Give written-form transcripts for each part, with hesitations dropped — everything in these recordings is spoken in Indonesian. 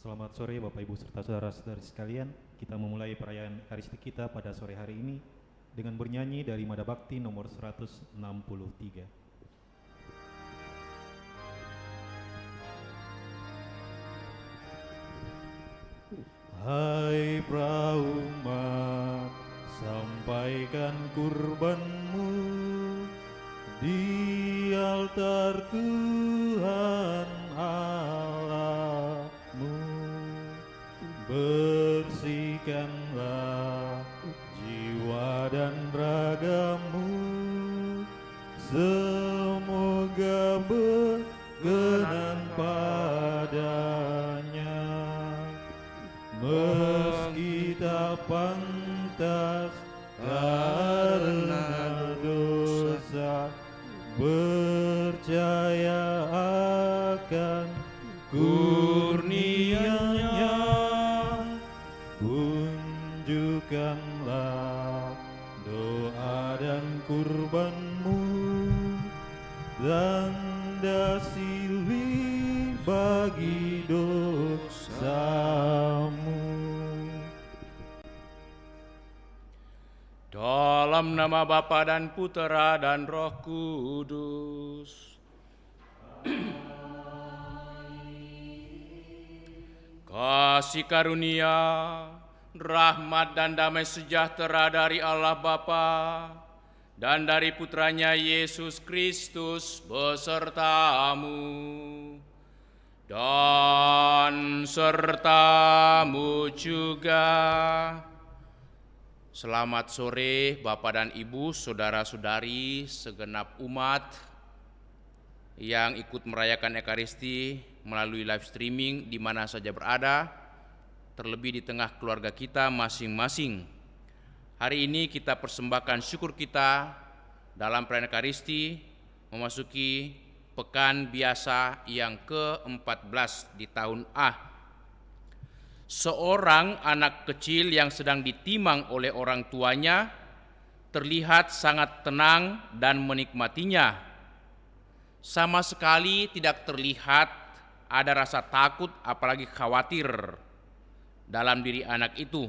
Selamat sore Bapak Ibu serta saudara-saudari sekalian. Kita memulai perayaan Ekaristi kita pada sore hari ini dengan bernyanyi dari Mada Bakti nomor 163. Hai praumat, sampaikan kurbanmu di altar Tuhan Allahmu. Bersihkanlah jiwa dan ragamu, semoga berkenan padanya. Meski tak pantas karena dosa, percaya akan kurnia-Nya. Tunjukkanlah doa dan kurbanmu, tanda silih bagi dosamu. Dalam nama Bapa dan Putera dan Roh Kudus. Kasih karunia, rahmat dan damai sejahtera dari Allah Bapa dan dari Putranya Yesus Kristus besertamu dan sertamu juga. Selamat sore Bapak dan Ibu, saudara-saudari, segenap umat yang ikut merayakan Ekaristi melalui live streaming di mana saja berada, terlebih di tengah keluarga kita masing-masing. Hari ini kita persembahkan syukur kita dalam perayaan Ekaristi memasuki pekan biasa yang ke-14 di tahun A. Seorang anak kecil yang sedang ditimang oleh orang tuanya terlihat sangat tenang dan menikmatinya. Sama sekali tidak terlihat ada rasa takut apalagi khawatir dalam diri anak itu.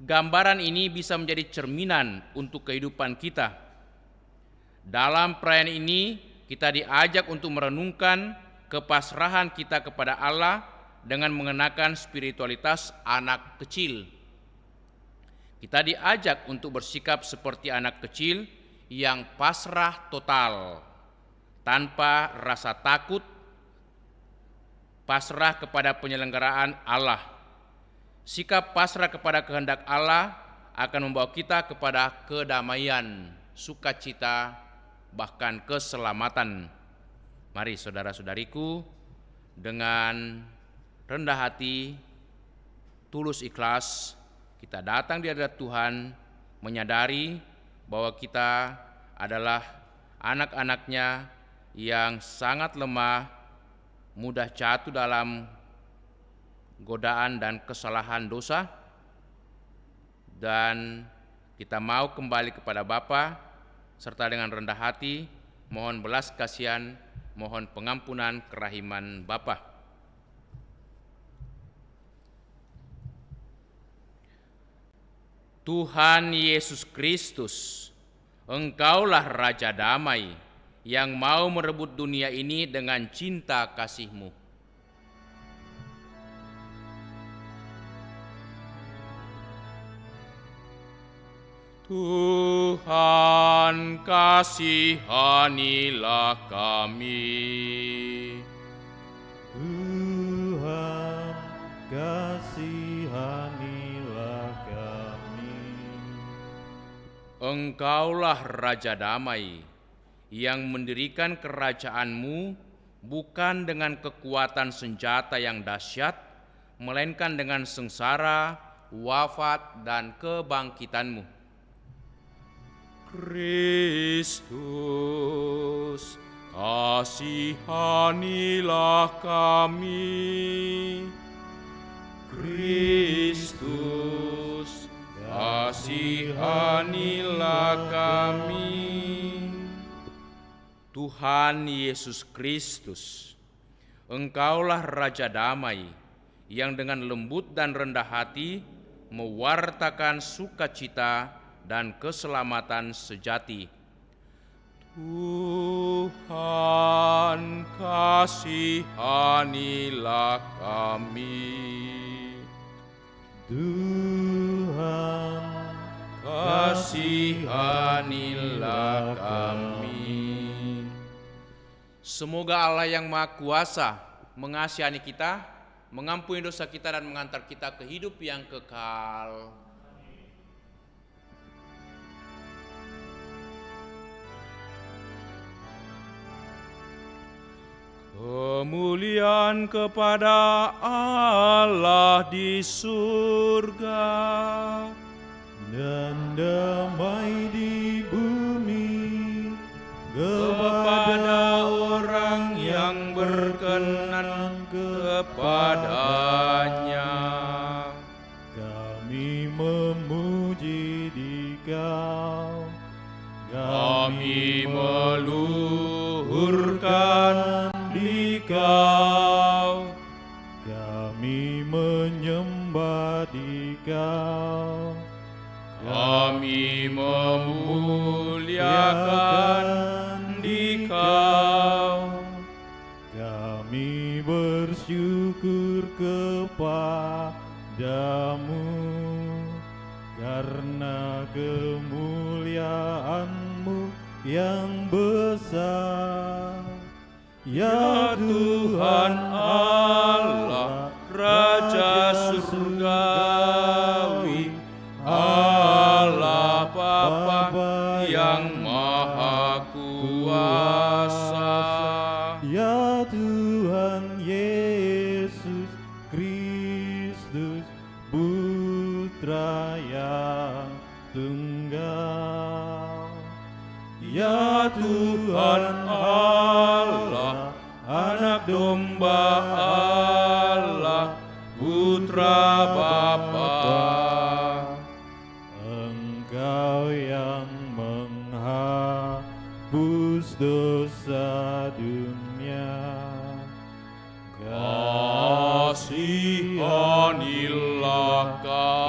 Gambaran ini bisa menjadi cerminan untuk kehidupan kita. Dalam perayaan ini kita diajak untuk merenungkan kepasrahan kita kepada Allah dengan mengenakan spiritualitas anak kecil. Kita diajak untuk bersikap seperti anak kecil yang pasrah total, tanpa rasa takut, pasrah kepada penyelenggaraan Allah. Sikap pasrah kepada kehendak Allah akan membawa kita kepada kedamaian, sukacita, bahkan keselamatan. Mari saudara-saudariku, dengan rendah hati, tulus ikhlas, kita datang di hadirat Tuhan, menyadari bahwa kita adalah anak-anak-Nya yang sangat lemah, mudah jatuh dalam godaan dan kesalahan dosa, dan kita mau kembali kepada Bapa, serta dengan rendah hati, mohon belas kasihan, mohon pengampunan kerahiman Bapa. Tuhan Yesus Kristus, Engkaulah Raja Damai yang mau merebut dunia ini dengan cinta kasih-Mu. Tuhan, kasihanilah kami. Tuhan, kasihanilah kami. Engkaulah Raja Damai yang mendirikan kerajaan-Mu bukan dengan kekuatan senjata yang dahsyat, melainkan dengan sengsara, wafat, dan kebangkitan-Mu. Kristus, kasihanilah kami. Kristus, kasihanilah kami. Tuhan Yesus Kristus, Engkaulah Raja Damai yang dengan lembut dan rendah hati mewartakan sukacita dan keselamatan sejati. Tuhan, kasihanilah kami. Tuhan, kasihanilah kami. Semoga Allah yang Maha Kuasa mengasihani kita, mengampuni dosa kita dan mengantar kita ke hidup yang kekal. Kemuliaan kepada Allah di surga dan damai di bumi kepada orang yang berkenan kepadanya. Kami memuji Dikau, Kami meluhurkan Dikau, kami menyembah Dikau, kami memuliakan Dikau, kami bersyukur kepadamu karena kemuliaan-Mu yang besar. Ya Tuhan Allah, Raja surgawi, Allah Bapa yang Maha Kuasa. Ya Tuhan Yesus Kristus, Putra yang tunggal. Ya Tuhan Allah, Anak Domba Allah, Putra Bapa. Engkau yang menghapus dosa dunia, Kasihanilah kami.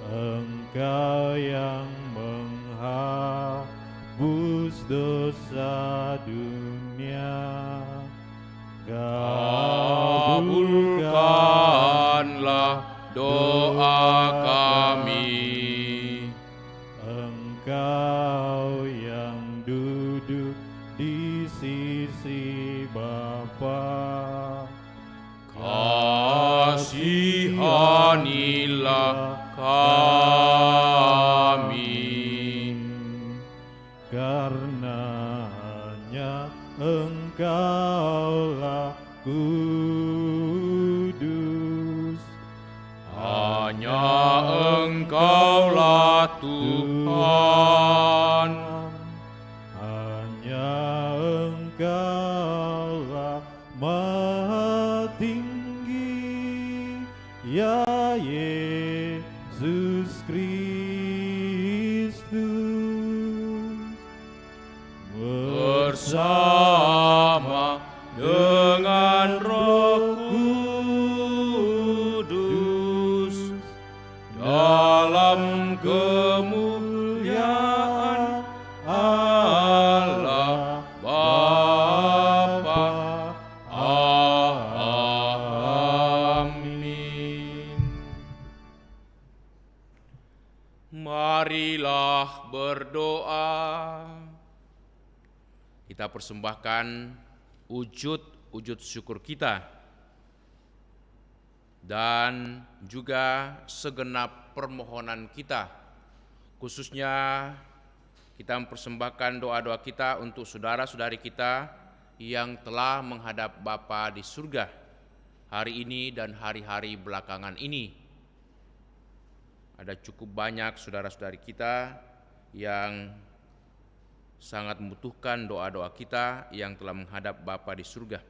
Engkau yang menghapus dosa dunia, Kabulkanlah doa kami. Engkau yang duduk di sisi Bapa, kasihanilah kami. Karena hanya Engkaulah kudus, Hanya Engkaulah Tuhan, hanya Engkaulah Maha Tinggi, ya Yesus Kristus. bersama dengan Roh Kudus dalam kemuliaan Allah Bapa. Amin. Marilah berdoa. Kita persembahkan wujud syukur kita dan juga segenap permohonan kita. Khususnya kita mempersembahkan doa-doa kita untuk saudara-saudari kita yang telah menghadap Bapa di surga hari ini dan hari-hari belakangan ini. Ada cukup banyak saudara-saudari kita yang sangat membutuhkan doa-doa kita yang telah menghadap Bapa di surga.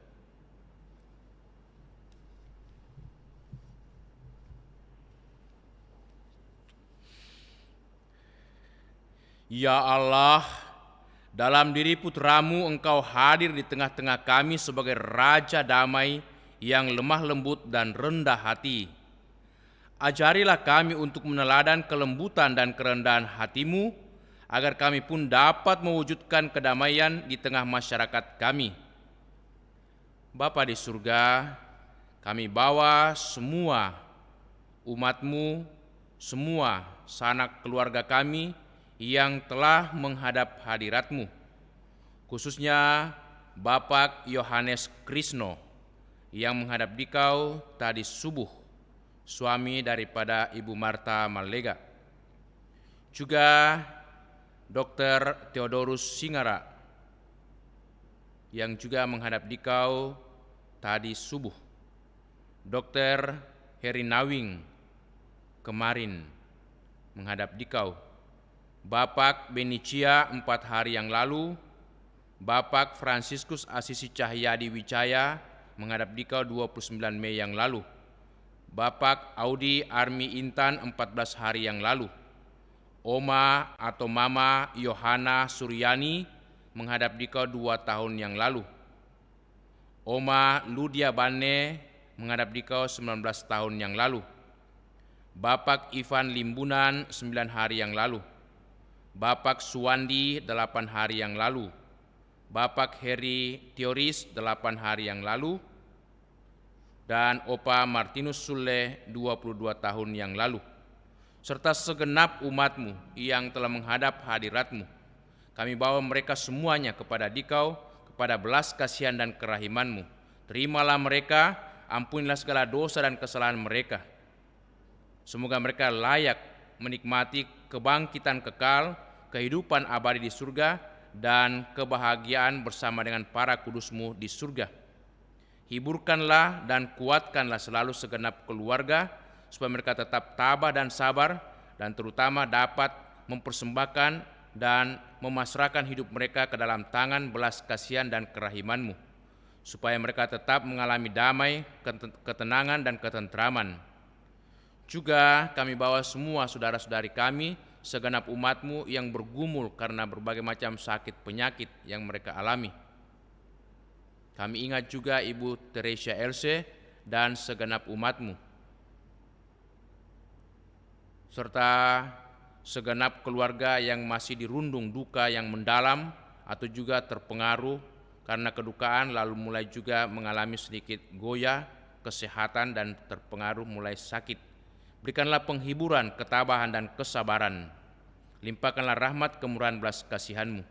Ya Allah, Dalam diri putramu Engkau hadir di tengah-tengah kami sebagai Raja damai yang lemah lembut dan rendah hati. Ajarilah kami untuk meneladan kelembutan dan kerendahan hati-Mu, agar kami pun dapat mewujudkan kedamaian di tengah masyarakat kami. Bapa di surga, kami bawa semua umat-Mu, semua sanak keluarga kami yang telah menghadap hadirat-Mu, khususnya Bapak Yohanes Krisno yang menghadap Dikau tadi subuh, suami daripada Ibu Marta Malega. Juga Dr. Theodorus Singara yang juga menghadap Dikau tadi subuh. Dr. Heri Nawing kemarin menghadap Dikau. Bapak Benicia 4 hari yang lalu, Bapak Fransiskus Asisi Cahyadi Wijaya menghadap Dikau 29 Mei yang lalu. Bapak Audi Armi Intan 14 hari yang lalu. Oma atau Mama Yohana Suryani menghadap Dikau 2 tahun yang lalu. Oma Ludia Bane menghadap Dikau 19 tahun yang lalu. Bapak Ivan Limbunan 9 hari yang lalu. Bapak Suwandi 8 hari yang lalu. Bapak Heri Teoris 8 hari yang lalu. Dan Opa Martinus Sule 22 tahun yang lalu. Serta segenap umat-Mu yang telah menghadap hadirat-Mu. Kami bawa mereka semuanya kepada Dikau, kepada belas kasihan dan kerahiman-Mu. Terimalah mereka, ampunilah segala dosa dan kesalahan mereka. Semoga mereka layak menikmati kebangkitan kekal, kehidupan abadi di surga, dan kebahagiaan bersama dengan para kudus-Mu di surga. Hiburkanlah dan kuatkanlah selalu segenap keluarga, supaya mereka tetap tabah dan sabar, dan terutama dapat mempersembahkan dan memasrahkan hidup mereka ke dalam tangan belas kasihan dan kerahiman-Mu, supaya mereka tetap mengalami damai, ketenangan, dan ketentraman. Juga kami bawa semua saudara-saudari kami, segenap umat-Mu yang bergumul karena berbagai macam sakit penyakit yang mereka alami. Kami ingat juga Ibu Teresia Else dan segenap umat-Mu, serta segenap keluarga yang masih dirundung duka yang mendalam atau juga terpengaruh karena kedukaan, lalu mulai juga mengalami sedikit goyah kesehatan dan terpengaruh mulai sakit. Berikanlah penghiburan, ketabahan, dan kesabaran. Limpahkanlah rahmat, kemurahan, belas kasihan-Mu.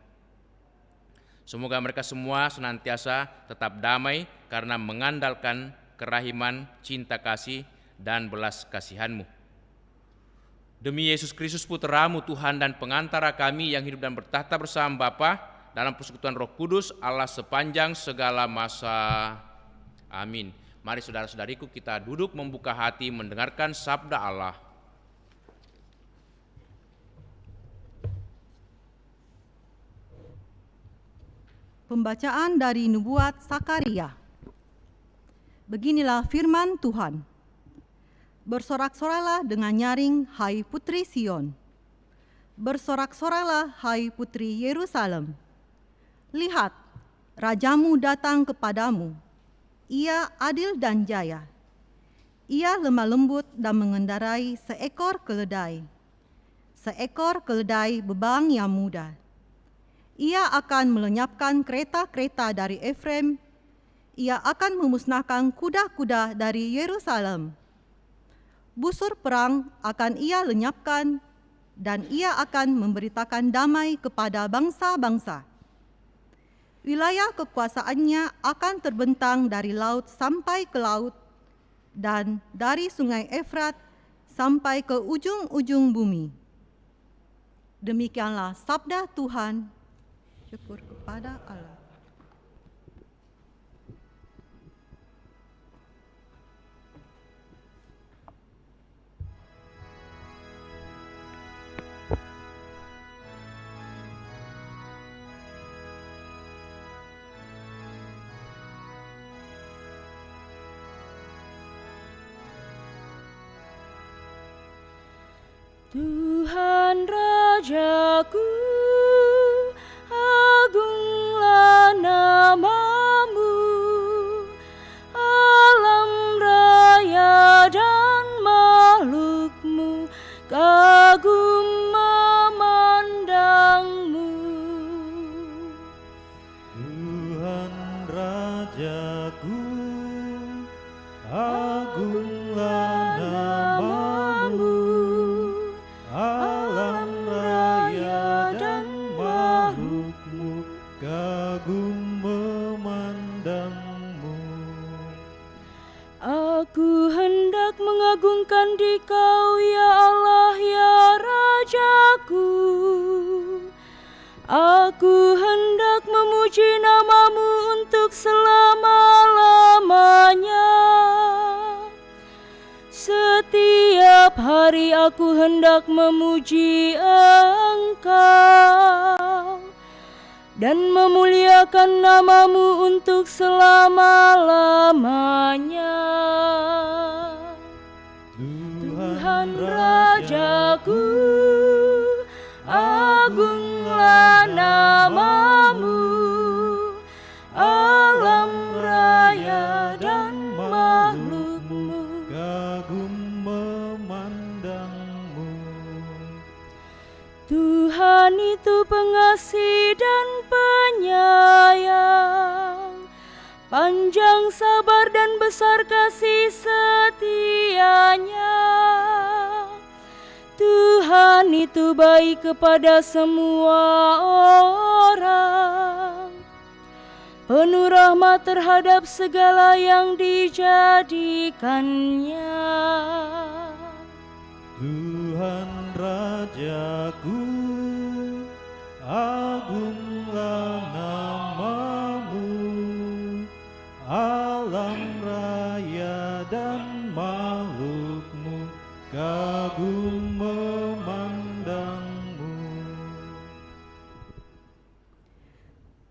Semoga mereka semua senantiasa tetap damai karena mengandalkan kerahiman, cinta kasih, dan belas kasihan-Mu. Demi Yesus Kristus Putra-Mu, Tuhan dan pengantara kami yang hidup dan bertahta bersama Bapa dalam persekutuan Roh Kudus, Allah sepanjang segala masa. Amin. Mari saudara-saudariku kita duduk membuka hati mendengarkan sabda Allah. Pembacaan dari Nubuat Sakaria. Beginilah firman Tuhan. Bersorak-soralah dengan nyaring, hai putri Sion. Bersorak-soralah, hai putri Yerusalem. Lihat, rajamu datang kepadamu. Ia adil dan jaya. Ia lemah lembut dan mengendarai seekor keledai. Seekor keledai bebang yang muda. Ia akan melenyapkan kereta-kereta dari Efraim. Ia akan memusnahkan kuda-kuda dari Yerusalem. Busur perang akan ia lenyapkan, dan ia akan memberitakan damai kepada bangsa-bangsa. Wilayah kekuasaannya akan terbentang dari laut sampai ke laut, dan dari sungai Efrat sampai ke ujung-ujung bumi. Demikianlah sabda Tuhan. Syukur kepada Allah. Tuhan Rajaku, Rajaku, agunglah namamu, alam raya dan makhlukmu kagum memandangmu. Aku hendak mengagungkan Dikau, ya Allah, ya Rajaku. Aku hendak memuji namamu untuk selama-lamanya. Setiap hari aku hendak memuji Engkau dan memuliakan namamu untuk selama-lamanya. Tuhan Rajaku, agunglah namamu, alam raya dan makhlukmu kagum memandangmu. Tuhan itu pengasih dan penyayang, panjang sabar dan besar kasih setianya. Tuhan itu baik kepada semua orang, penuh rahmat terhadap segala yang dijadikannya. Tuhan Rajaku, agunglah namamu, alam raya dan makhlukmu kagum memandangmu.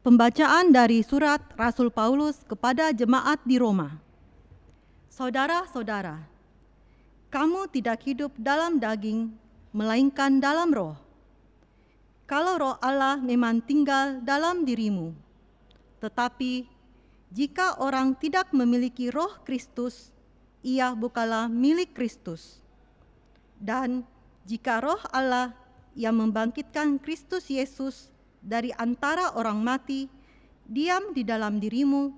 Pembacaan dari surat Rasul Paulus kepada jemaat di Roma. Saudara-saudara, kamu tidak hidup dalam daging, melainkan dalam roh. Kalau roh Allah memang tinggal dalam dirimu, tetapi jika orang tidak memiliki roh Kristus, ia bukanlah milik Kristus. Dan jika roh Allah yang membangkitkan Kristus Yesus dari antara orang mati diam di dalam dirimu,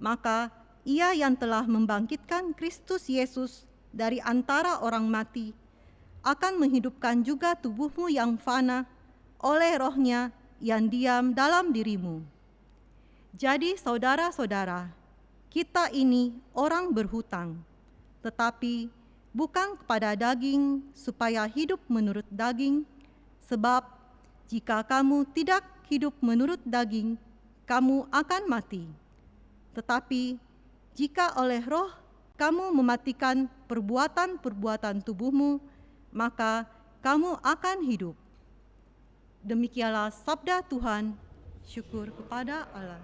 maka ia yang telah membangkitkan Kristus Yesus dari antara orang mati akan menghidupkan juga tubuhmu yang fana oleh rohnya yang diam dalam dirimu. Jadi saudara-saudara, kita ini orang berhutang, tetapi bukan kepada daging supaya hidup menurut daging, sebab jika kamu tidak hidup menurut daging, kamu akan mati. Tetapi jika oleh roh kamu mematikan perbuatan-perbuatan tubuhmu, maka kamu akan hidup. Demikianlah sabda Tuhan, syukur kepada Allah.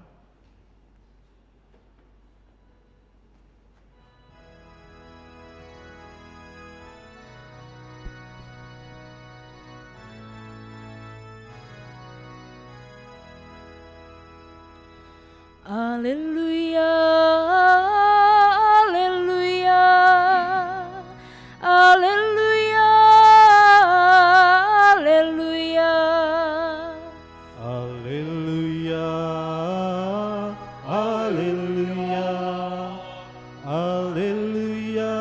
Haleluya, haleluya, haleluya, haleluya. Haleluya, haleluya, haleluya,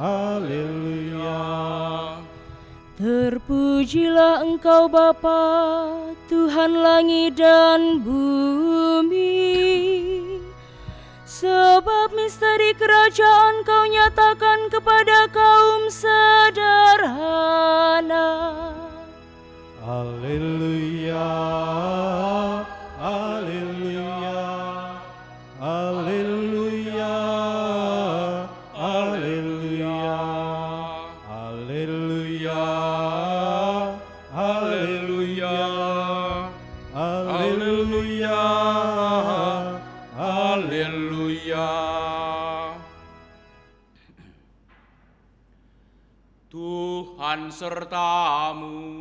haleluya. Terpujilah Engkau Bapa, Tuhan langit dan bumi, sebab misteri kerajaan Kau nyatakan kepada kaum sederhana. Haleluya, haleluya, haleluya, haleluya, haleluya, haleluya, haleluya, haleluya. Tuhan sertamu.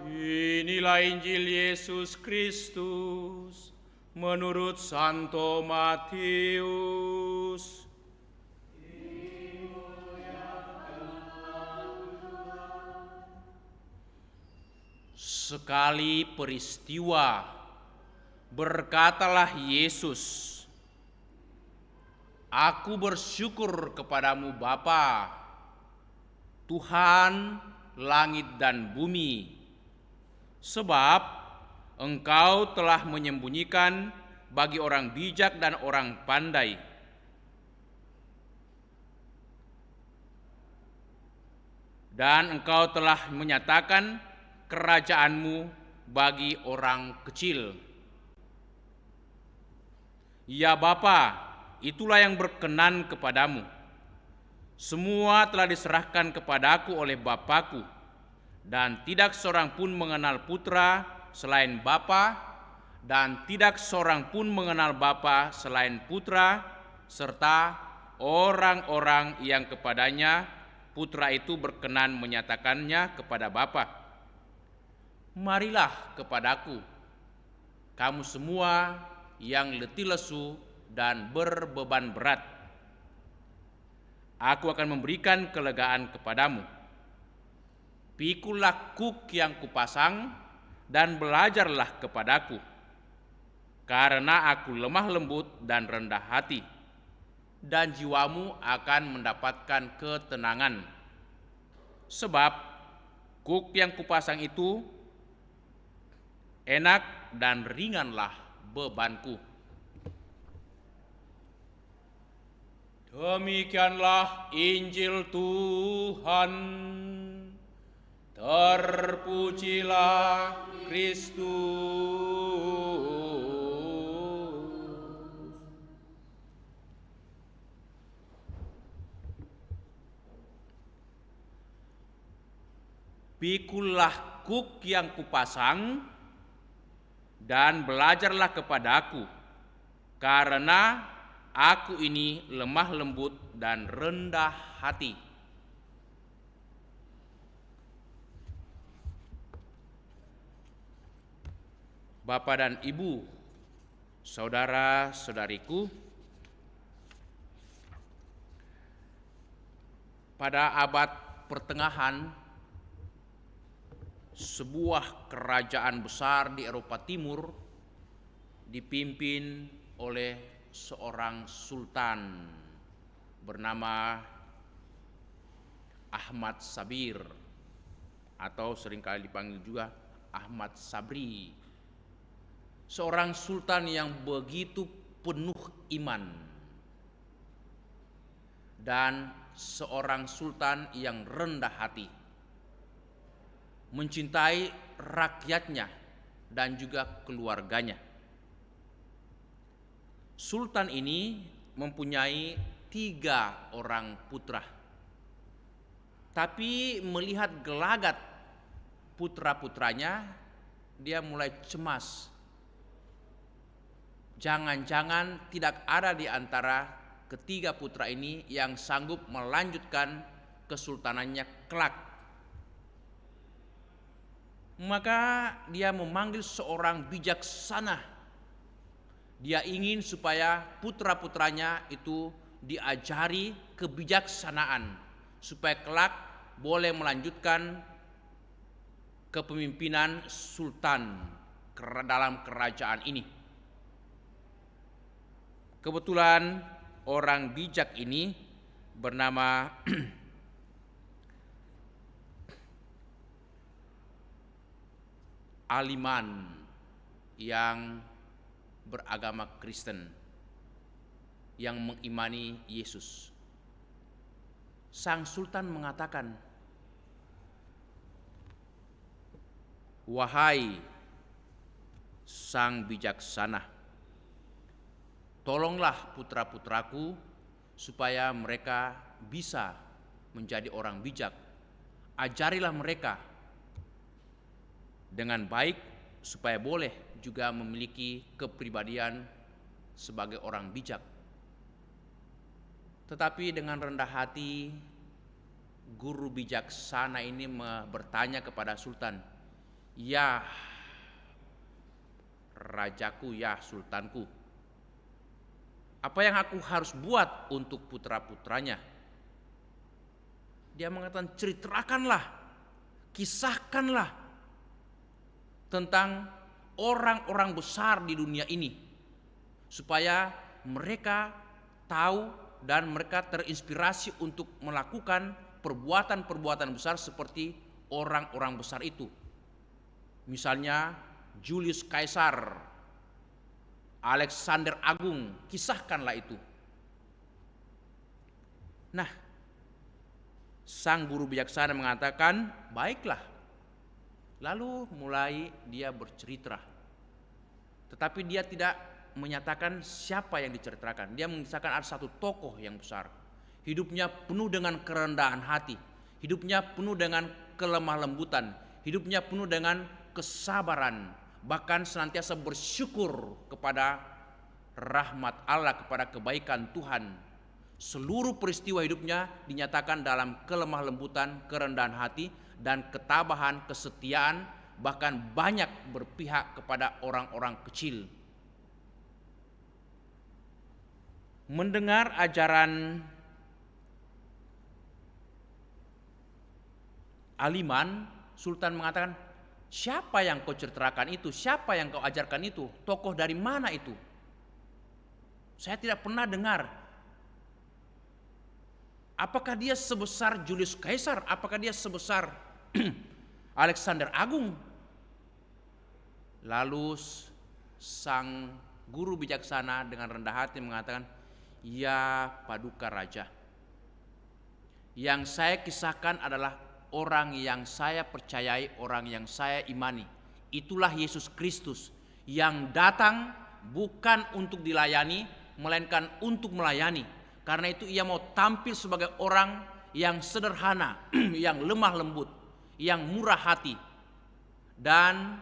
Inilah Injil Yesus Kristus menurut Santo Matius. sekali peristiwa berkatalah Yesus, "Aku bersyukur kepadamu Bapa, Tuhan langit dan bumi, sebab Engkau telah menyembunyikan bagi orang bijak dan orang pandai, dan Engkau telah menyatakan kerajaan-Mu bagi orang kecil. Ya Bapa, itulah yang berkenan kepadamu. Semua telah diserahkan kepadaku oleh Bapakku, dan tidak seorang pun mengenal Putra selain Bapa, dan tidak seorang pun mengenal Bapa selain Putra, serta orang-orang yang kepadanya Putra itu berkenan menyatakannya kepada Bapa. Marilah kepadaku, kamu semua yang letih lesu dan berbeban berat. Aku akan memberikan kelegaan kepadamu. Pikulah kuk yang kupasang dan belajarlah kepadaku, karena aku lemah lembut dan rendah hati, dan jiwamu akan mendapatkan ketenangan. Sebab kuk yang kupasang itu enak dan ringanlah bebanku." Demikianlah Injil Tuhan. Terpujilah Kristus. Pikulah kuk yang kupasang dan belajarlah kepadaku, karena aku ini lemah lembut dan rendah hati. Bapak dan Ibu, saudara-saudariku, pada abad pertengahan, sebuah kerajaan besar di Eropa Timur dipimpin oleh seorang sultan bernama Ahmad Sabir, atau seringkali dipanggil juga Ahmad Sabri. Seorang sultan yang begitu penuh iman, dan seorang sultan yang rendah hati, mencintai rakyatnya dan juga keluarganya. Sultan ini mempunyai 3 orang putra, tapi melihat gelagat putra-putranya, dia mulai cemas. Jangan-jangan tidak ada di antara ketiga putra ini yang sanggup melanjutkan kesultanannya kelak. Maka dia memanggil seorang bijaksana. Dia ingin supaya putra-putranya itu diajari kebijaksanaan, supaya kelak boleh melanjutkan kepemimpinan sultan dalam kerajaan ini. Kebetulan orang bijak ini bernama Aliman, yang beragama Kristen, yang mengimani Yesus. Sang sultan mengatakan, "Wahai sang bijaksana, tolonglah putra-putraku supaya mereka bisa menjadi orang bijak. Ajarilah mereka dengan baik supaya boleh juga memiliki kepribadian sebagai orang bijak." Tetapi dengan rendah hati, guru bijaksana ini bertanya kepada sultan, "Ya rajaku, ya sultanku, apa yang aku harus buat untuk putra-putranya?" Dia mengatakan, "Ceritakanlah, kisahkanlah tentang orang-orang besar di dunia ini, supaya mereka tahu dan mereka terinspirasi untuk melakukan perbuatan-perbuatan besar seperti orang-orang besar itu. Misalnya Julius Caesar, Alexander Agung, kisahkanlah itu. Nah, sang guru bijaksana mengatakan, baiklah. Lalu mulai dia bercerita. Tetapi dia tidak menyatakan siapa yang diceritakan. Dia mengisahkan ada satu tokoh yang besar. Hidupnya penuh dengan kerendahan hati. Hidupnya penuh dengan kelemah lembutan. Hidupnya penuh dengan kesabaran. Bahkan senantiasa bersyukur kepada rahmat Allah, kepada kebaikan Tuhan. Seluruh peristiwa hidupnya dinyatakan dalam kelemah lembutan, kerendahan hati, dan ketabahan, kesetiaan, bahkan banyak berpihak kepada orang-orang kecil. Mendengar ajaran Aliman, Sultan mengatakan, siapa yang kau ceritakan itu? Siapa yang kau ajarkan itu? Tokoh dari mana itu? Saya tidak pernah dengar. Apakah dia sebesar Julius Caesar? Apakah dia sebesar Alexander Agung? Lalu sang guru bijaksana dengan rendah hati mengatakan, ya Paduka Raja, yang saya kisahkan adalah orang yang saya percayai, orang yang saya imani. Itulah Yesus Kristus yang datang bukan untuk dilayani, melainkan untuk melayani. Karena itu ia mau tampil sebagai orang yang sederhana, yang lemah lembut, yang murah hati. Dan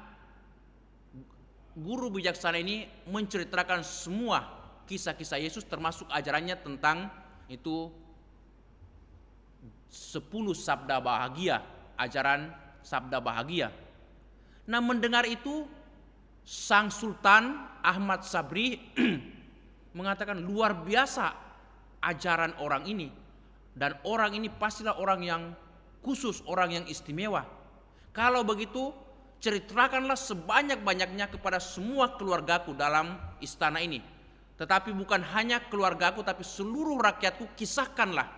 guru bijaksana ini menceritakan semua kisah-kisah Yesus, termasuk ajarannya tentang itu 10 sabda bahagia, ajaran sabda bahagia. Nah, mendengar itu sang Sultan Ahmad Sabri mengatakan, luar biasa ajaran orang ini, dan orang ini pastilah orang yang khusus, orang yang istimewa. Kalau begitu, ceritakanlah sebanyak-banyaknya kepada semua keluargaku dalam istana ini. Tetapi bukan hanya keluargaku, tapi seluruh rakyatku, kisahkanlah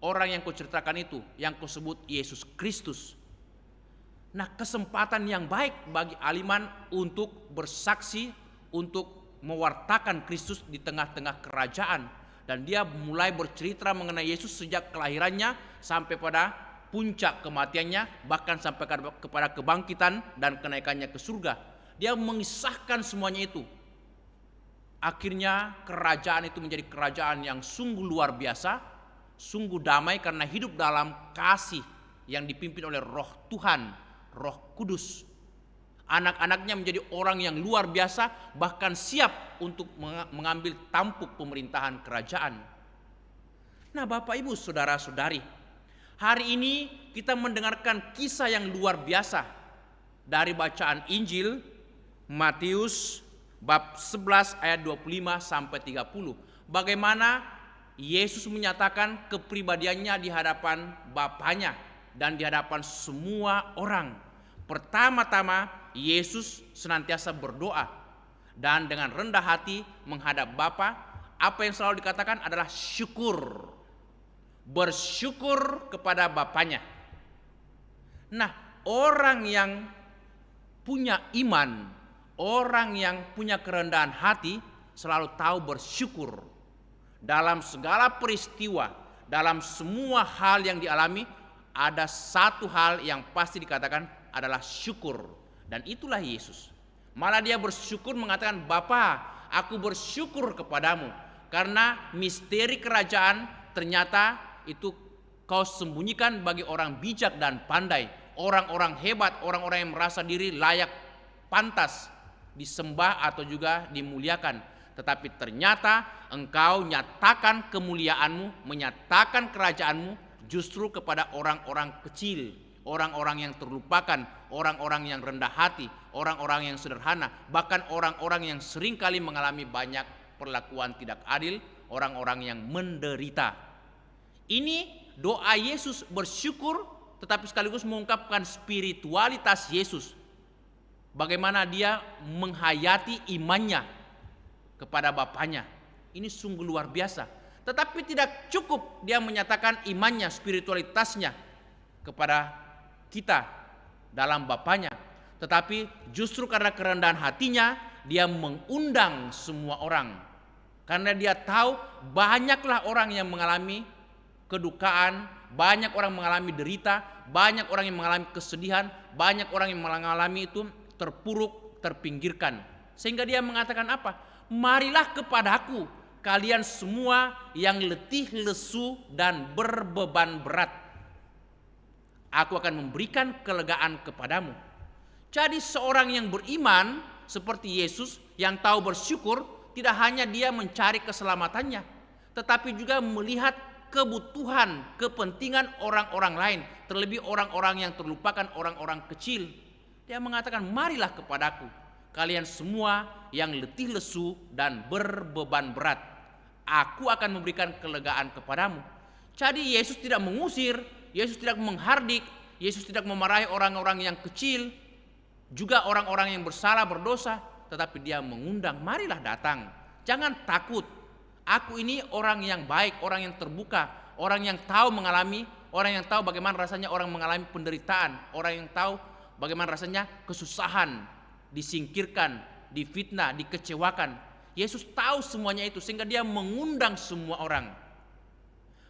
orang yang kau ceritakan itu, yang kau sebut Yesus Kristus. Nah, kesempatan yang baik bagi Aliman untuk bersaksi, untuk mewartakan Kristus di tengah-tengah kerajaan. Dan dia mulai bercerita mengenai Yesus sejak kelahirannya sampai pada puncak kematiannya, bahkan sampai kepada kebangkitan dan kenaikannya ke surga. Dia mengisahkan semuanya itu. Akhirnya kerajaan itu menjadi kerajaan yang sungguh luar biasa, sungguh damai karena hidup dalam kasih yang dipimpin oleh Roh Tuhan, Roh Kudus. Anak-anaknya menjadi orang yang luar biasa, bahkan siap untuk mengambil tampuk pemerintahan kerajaan. Nah, Bapak Ibu, saudara-saudari, hari ini kita mendengarkan kisah yang luar biasa dari bacaan Injil Matius bab 11 ayat 25 sampai 30. Bagaimana Yesus menyatakan kepribadiannya di hadapan Bapanya dan di hadapan semua orang. Pertama-tama Yesus senantiasa berdoa dan dengan rendah hati menghadap Bapa. Apa yang selalu dikatakan adalah syukur. Bersyukur kepada Bapanya. Nah, orang yang punya iman, orang yang punya kerendahan hati selalu tahu bersyukur. Dalam segala peristiwa, dalam semua hal yang dialami, ada satu hal yang pasti dikatakan adalah syukur. Dan itulah Yesus. Malah dia bersyukur mengatakan, Bapa, aku bersyukur kepadamu karena misteri kerajaan ternyata itu kau sembunyikan bagi orang bijak dan pandai, orang-orang hebat, orang-orang yang merasa diri layak, pantas disembah atau juga dimuliakan. Tetapi ternyata engkau nyatakan kemuliaanmu, menyatakan kerajaanmu justru kepada orang-orang kecil, orang-orang yang terlupakan, orang-orang yang rendah hati, orang-orang yang sederhana, bahkan orang-orang yang seringkali mengalami banyak perlakuan tidak adil, orang-orang yang menderita. Ini doa Yesus bersyukur, tetapi sekaligus mengungkapkan spiritualitas Yesus. bagaimana dia menghayati imannya kepada Bapaknya. Ini sungguh luar biasa. Tetapi tidak cukup dia menyatakan imannya, spiritualitasnya kepada kita dalam Bapaknya. Tetapi justru karena kerendahan hatinya, dia mengundang semua orang. Karena dia tahu banyaklah orang yang mengalami kedukaan, banyak orang mengalami derita, banyak orang yang mengalami kesedihan, banyak orang yang mengalami itu terpuruk, terpinggirkan. Sehingga dia mengatakan apa? Marilah kepadaku kalian semua yang letih, lesu, dan berbeban berat. Aku akan memberikan kelegaan kepadamu. Jadi seorang yang beriman seperti Yesus yang tahu bersyukur, tidak hanya dia mencari keselamatannya, tetapi juga melihat kebutuhan, kepentingan orang-orang lain, terlebih orang-orang yang terlupakan, orang-orang kecil. Dia mengatakan, marilah kepadaku kalian semua yang letih lesu dan berbeban berat. Aku akan memberikan kelegaan kepadamu. Jadi Yesus tidak mengusir, Yesus tidak menghardik, Yesus tidak memarahi orang-orang yang kecil, juga orang-orang yang bersalah berdosa, tetapi dia mengundang, marilah datang. Jangan takut. Aku ini orang yang baik, orang yang terbuka, orang yang tahu mengalami, orang yang tahu bagaimana rasanya orang mengalami penderitaan, orang yang tahu bagaimana rasanya kesusahan, disingkirkan, difitnah, dikecewakan. Yesus tahu semuanya itu sehingga dia mengundang semua orang.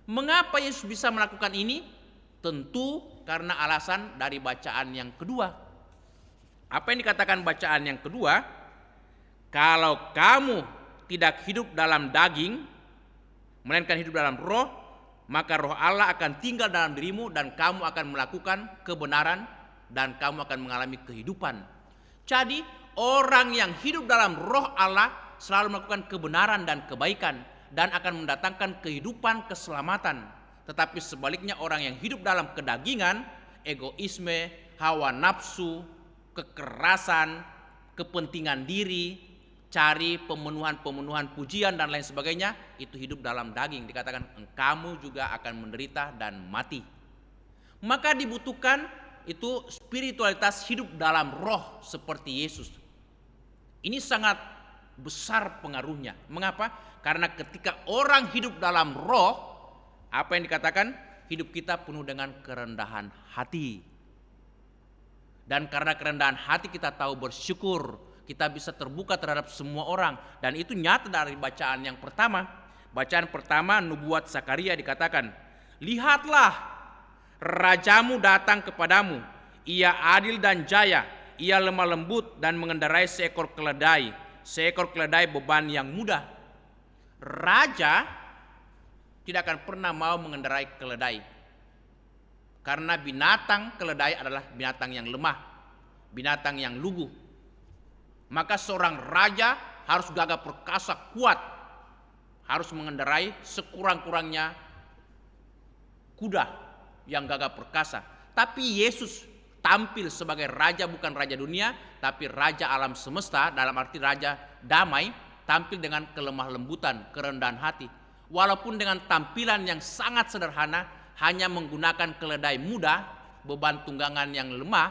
Mengapa Yesus bisa melakukan ini? Tentu karena alasan dari bacaan yang kedua. Apa yang dikatakan bacaan yang kedua? Kalau kamu tidak hidup dalam daging, melainkan hidup dalam roh, maka roh Allah akan tinggal dalam dirimu dan kamu akan melakukan kebenaran dan kamu akan mengalami kehidupan. Jadi orang yang hidup dalam roh Allah selalu melakukan kebenaran dan kebaikan dan akan mendatangkan kehidupan, keselamatan. Tetapi sebaliknya orang yang hidup dalam kedagingan, egoisme, hawa nafsu, kekerasan, kepentingan diri, cari pemenuhan pujian dan lain sebagainya, itu hidup dalam daging. Dikatakan kamu juga akan menderita dan mati. Maka dibutuhkan itu spiritualitas hidup dalam roh seperti Yesus. Ini sangat besar pengaruhnya. Mengapa? Karena ketika orang hidup dalam roh, apa yang dikatakan? Hidup kita penuh dengan kerendahan hati. Dan karena kerendahan hati kita tahu bersyukur, kita bisa terbuka terhadap semua orang. Dan itu nyata dari bacaan yang pertama. Bacaan pertama nubuat Zakaria dikatakan, lihatlah rajamu datang kepadamu, ia adil dan jaya, ia lemah lembut dan mengendarai seekor keledai beban yang mudah. Raja tidak akan pernah mau mengendarai keledai, karena binatang keledai adalah binatang yang lemah, binatang yang lugu. Maka seorang raja harus gagah perkasa, kuat, harus mengendarai sekurang-kurangnya kuda yang gagah perkasa. Tapi Yesus tampil sebagai raja, bukan raja dunia, tapi raja alam semesta, dalam arti raja damai, tampil dengan kelemah lembutan, kerendahan hati. Walaupun dengan tampilan yang sangat sederhana, hanya menggunakan keledai muda, beban tunggangan yang lemah,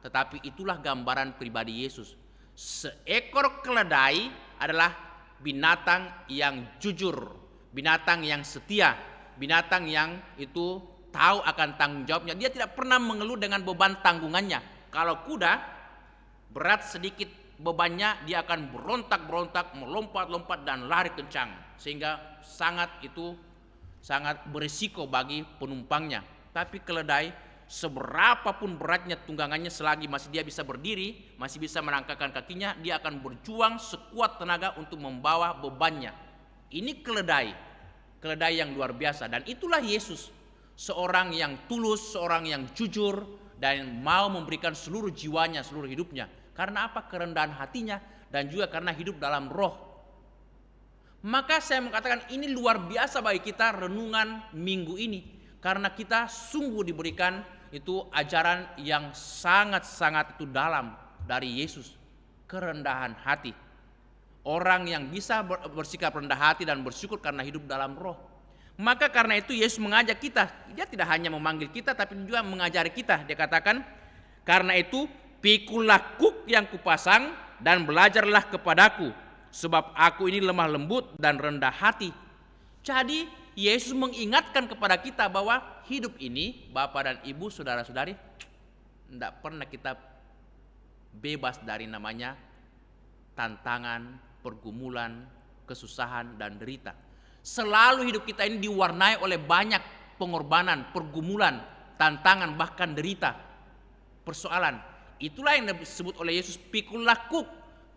tetapi itulah gambaran pribadi Yesus. Seekor keledai adalah binatang yang jujur, binatang yang setia, binatang yang itu tahu akan tanggung jawabnya. Dia tidak pernah mengeluh dengan beban tanggungannya. Kalau kuda berat sedikit bebannya, dia akan berontak-berontak, melompat-lompat dan lari kencang, sehingga sangat berisiko bagi penumpangnya. Tapi keledai seberapapun beratnya tunggangannya, selagi masih dia bisa berdiri, masih bisa merangkakkan kakinya, dia akan berjuang sekuat tenaga untuk membawa bebannya. Ini keledai yang luar biasa. Dan itulah Yesus, seorang yang tulus, seorang yang jujur, dan mau memberikan seluruh jiwanya, seluruh hidupnya. Karena apa? Kerendahan hatinya, dan juga karena hidup dalam roh. Maka saya mengatakan ini luar biasa bagi kita renungan minggu ini, karena kita sungguh diberikan itu ajaran yang sangat-sangat itu dalam dari Yesus. Kerendahan hati. Orang yang bisa bersikap rendah hati dan bersyukur karena hidup dalam roh. Maka karena itu Yesus mengajak kita. Dia tidak hanya memanggil kita, tapi juga mengajari kita. Dia katakan, karena itu pikulah kuk kuk yang kupasang dan belajarlah kepadaku, sebab aku ini lemah lembut dan rendah hati. Jadi Yesus mengingatkan kepada kita bahwa hidup ini, Bapak dan Ibu, saudara-saudari, tidak pernah kita bebas dari namanya tantangan, pergumulan, kesusahan, dan derita. Selalu hidup kita ini diwarnai oleh banyak pengorbanan, pergumulan, tantangan, bahkan derita, persoalan. Itulah yang disebut oleh Yesus, pikullah kuk,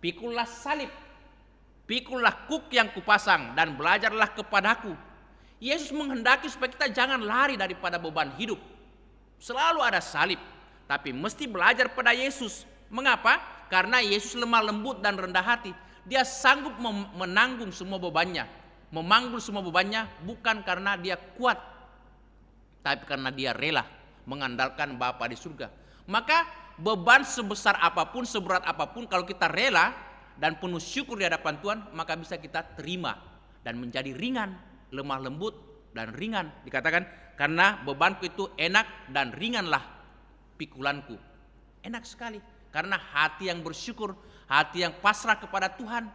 pikullah salib, pikullah kuk yang kupasang dan belajarlah kepadaku. Yesus menghendaki supaya kita jangan lari daripada beban hidup. Selalu ada salib, tapi mesti belajar pada Yesus. Mengapa? Karena Yesus lemah lembut dan rendah hati. Dia sanggup menanggung semua bebannya, memanggul semua bebannya, bukan karena dia kuat, tapi karena dia rela mengandalkan Bapa di surga. Maka beban sebesar apapun, seberat apapun, kalau kita rela dan penuh syukur di hadapan Tuhan, maka bisa kita terima dan menjadi ringan, lemah lembut dan ringan. Dikatakan, karena bebanku itu enak dan ringanlah pikulanku. Enak sekali, karena hati yang bersyukur, hati yang pasrah kepada Tuhan.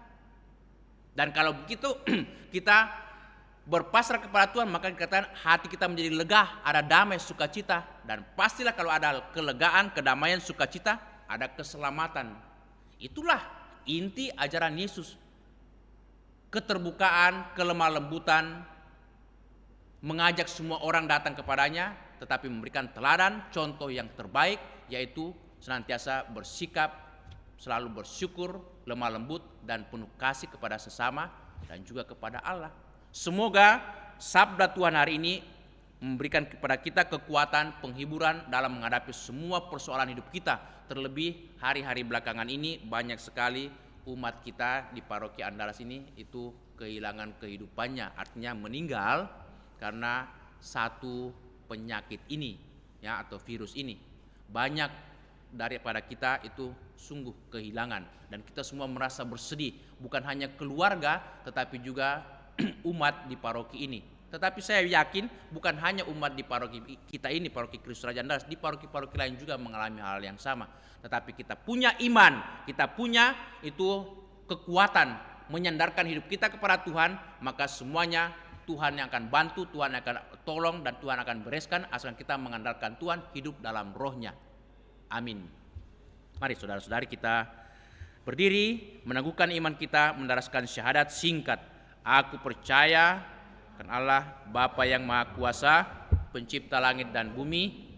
Dan kalau begitu kita berpasrah kepada Tuhan, maka dikatakan hati kita menjadi lega, ada damai, sukacita. Dan pastilah kalau ada kelegaan, kedamaian, sukacita, ada keselamatan. Itulah inti ajaran Yesus. Keterbukaan, kelemah lembutan, mengajak semua orang datang kepadanya, tetapi memberikan teladan, contoh yang terbaik, yaitu senantiasa bersikap, selalu bersyukur, lemah lembut, dan penuh kasih kepada sesama dan juga kepada Allah. Semoga sabda Tuhan hari ini memberikan kepada kita kekuatan, penghiburan dalam menghadapi semua persoalan hidup kita. Terlebih hari-hari belakangan ini banyak sekali umat kita di paroki Andalas ini itu kehilangan kehidupannya, artinya meninggal karena satu penyakit ini, ya, atau virus ini. Banyak daripada kita itu sungguh kehilangan, dan kita semua merasa bersedih, bukan hanya keluarga tetapi juga umat di paroki ini. Tetapi saya yakin bukan hanya umat di paroki kita ini, paroki Kristus Raja Andalas, di paroki-paroki lain juga mengalami hal yang sama. Tetapi kita punya iman, kita punya itu kekuatan menyandarkan hidup kita kepada Tuhan, maka semuanya Tuhan yang akan bantu, Tuhan yang akan tolong, dan Tuhan akan bereskan asalkan kita mengandalkan Tuhan, hidup dalam rohnya. Amin. Mari saudara-saudari kita berdiri, meneguhkan iman kita, mendaraskan syahadat singkat. Aku percaya akan Allah Bapa yang Maha Kuasa, pencipta langit dan bumi,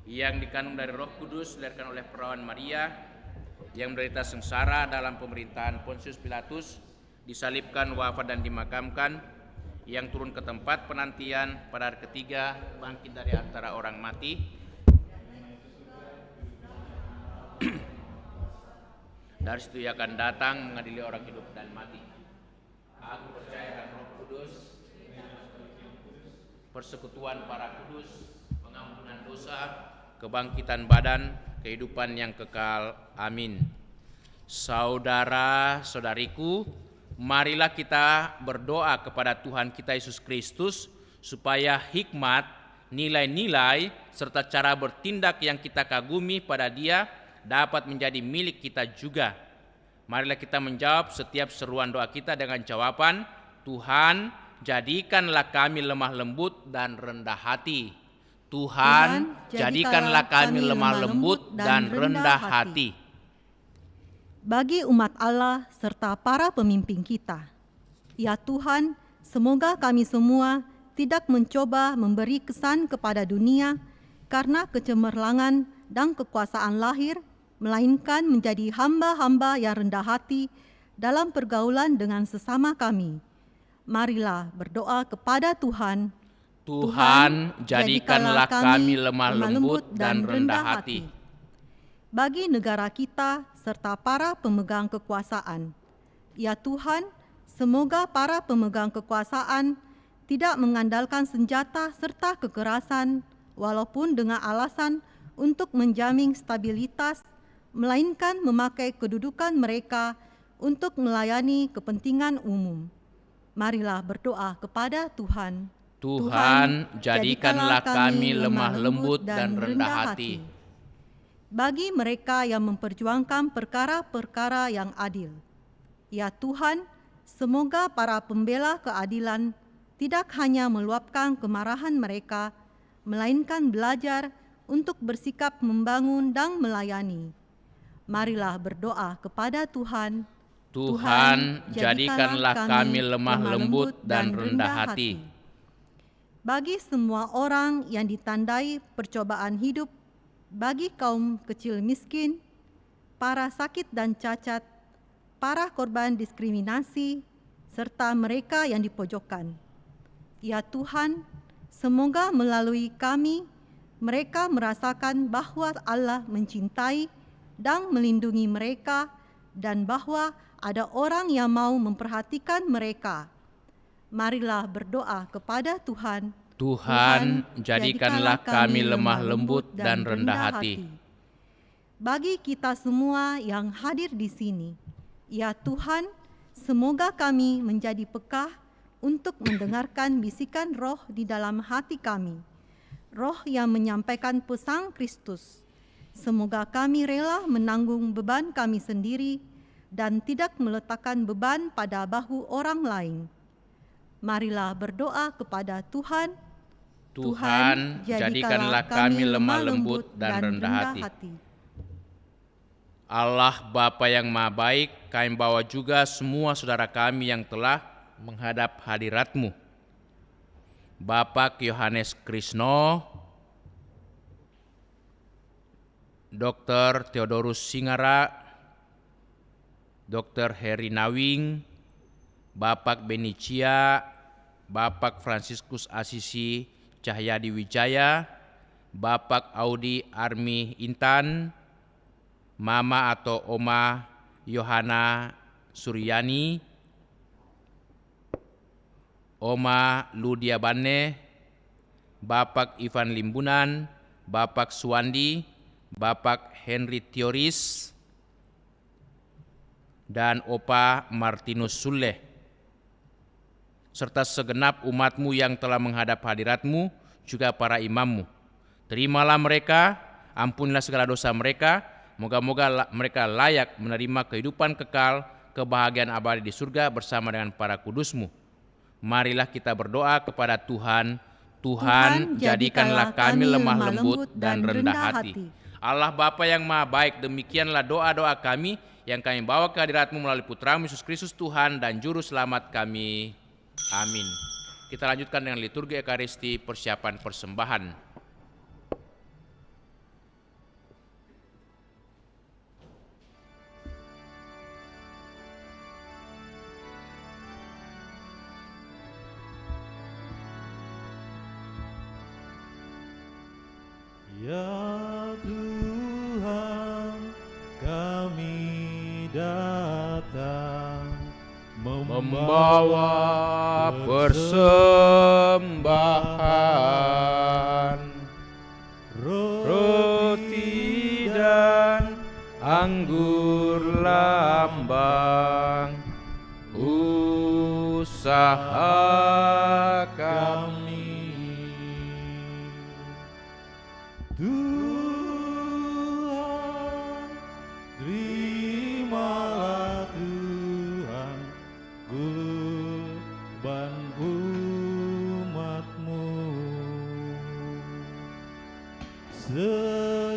yang dikandung dari Roh Kudus, dilahirkan oleh perawan Maria, yang menderita sengsara dalam pemerintahan Pontius Pilatus, disalibkan, wafat dan dimakamkan, yang turun ke tempat penantian, pada hari ketiga bangkit dari antara orang mati, dari situ ia akan datang mengadili orang hidup dan mati. Aku percaya akan Roh Kudus, persekutuan para kudus, pengampunan dosa, kebangkitan badan, kehidupan yang kekal. Amin. Saudara-saudariku, marilah kita berdoa kepada Tuhan kita Yesus Kristus supaya hikmat, nilai-nilai, serta cara bertindak yang kita kagumi pada Dia dapat menjadi milik kita juga. Marilah kita menjawab setiap seruan doa kita dengan jawaban, Tuhan, jadikanlah kami lemah lembut dan rendah hati. Tuhan, jadikanlah kami lemah lembut dan rendah hati. Bagi umat Allah serta para pemimpin kita, ya Tuhan, semoga kami semua tidak mencoba memberi kesan kepada dunia karena kecemerlangan dan kekuasaan lahir, melainkan menjadi hamba-hamba yang rendah hati dalam pergaulan dengan sesama kami. Marilah berdoa kepada Tuhan. Tuhan, jadikanlah kami lemah lembut dan rendah hati. Bagi negara kita serta para pemegang kekuasaan, ya Tuhan, semoga para pemegang kekuasaan tidak mengandalkan senjata serta kekerasan, walaupun dengan alasan untuk menjamin stabilitas, melainkan memakai kedudukan mereka untuk melayani kepentingan umum. Marilah berdoa kepada Tuhan. Tuhan, jadikanlah kami lemah lembut dan rendah hati. Bagi mereka yang memperjuangkan perkara-perkara yang adil. Ya Tuhan, semoga para pembela keadilan tidak hanya meluapkan kemarahan mereka, melainkan belajar untuk bersikap membangun dan melayani. Marilah berdoa kepada Tuhan. Tuhan, jadikanlah kami lemah lembut dan rendah hati. Bagi semua orang yang ditandai percobaan hidup, bagi kaum kecil miskin, para sakit dan cacat, para korban diskriminasi, serta mereka yang dipojokkan. Ya Tuhan, semoga melalui kami, mereka merasakan bahwa Allah mencintai dan melindungi mereka, dan bahwa ada orang yang mau memperhatikan mereka. Marilah berdoa kepada Tuhan. Tuhan, jadikanlah kami lemah lembut dan rendah hati. Bagi kita semua yang hadir di sini, ya Tuhan, semoga kami menjadi peka untuk mendengarkan bisikan roh di dalam hati kami, roh yang menyampaikan pesan Kristus. Semoga kami rela menanggung beban kami sendiri dan tidak meletakkan beban pada bahu orang lain. Marilah berdoa kepada Tuhan. Tuhan, jadikanlah kami lemah lembut dan rendah hati. Allah Bapa yang Maha Baik, kami bawa juga semua saudara kami yang telah menghadap hadirat-Mu. Bapak Yohanes Krisno, Dr. Theodorus Singara, Dr. Heri Nawing, Bapak Benicia, Bapak Franciscus Asisi Cahyadi Wijaya, Bapak Audi Armi Intan, Mama atau Oma Yohana Suryani, Oma Ludia Bane, Bapak Ivan Limbunan, Bapak Suwandi, Bapak Henry Theoris, dan Opa Martinus Sule, serta segenap umat-Mu yang telah menghadap hadirat-Mu, juga para imam-Mu. Terimalah mereka, ampunilah segala dosa mereka, moga-moga mereka layak menerima kehidupan kekal, kebahagiaan abadi di surga bersama dengan para kudus-Mu. Marilah kita berdoa kepada Tuhan. Tuhan, jadikanlah kami lemah lembut dan rendah hati. Allah Bapa yang Maha Baik, demikianlah doa-doa kami yang kami bawa ke hadirat-Mu melalui Putra-Mu Yesus Kristus Tuhan dan Juru Selamat kami. Amin. Kita lanjutkan dengan liturgi Ekaristi, persiapan persembahan. Ya Tuhan, kami datang membawa persembahan, roti dan anggur lambang, usaha kami. Tuhan, terimalah Tuhan kurban umat-Mu.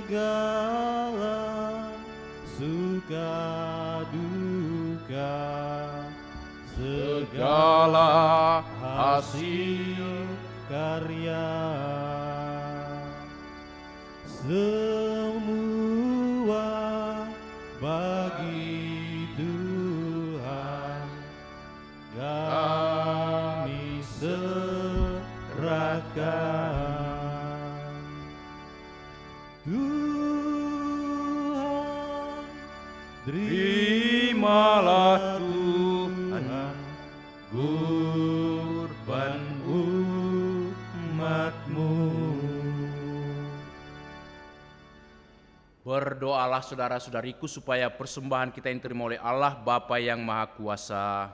Segala suka duka, segala hasil karya, semua bagi Tuhan kami serahkan. Tuhan, terimalah Tuhan kurban umat-Mu. Berdoalah saudara-saudariku supaya persembahan kita yang diterima oleh Allah Bapa yang Maha Kuasa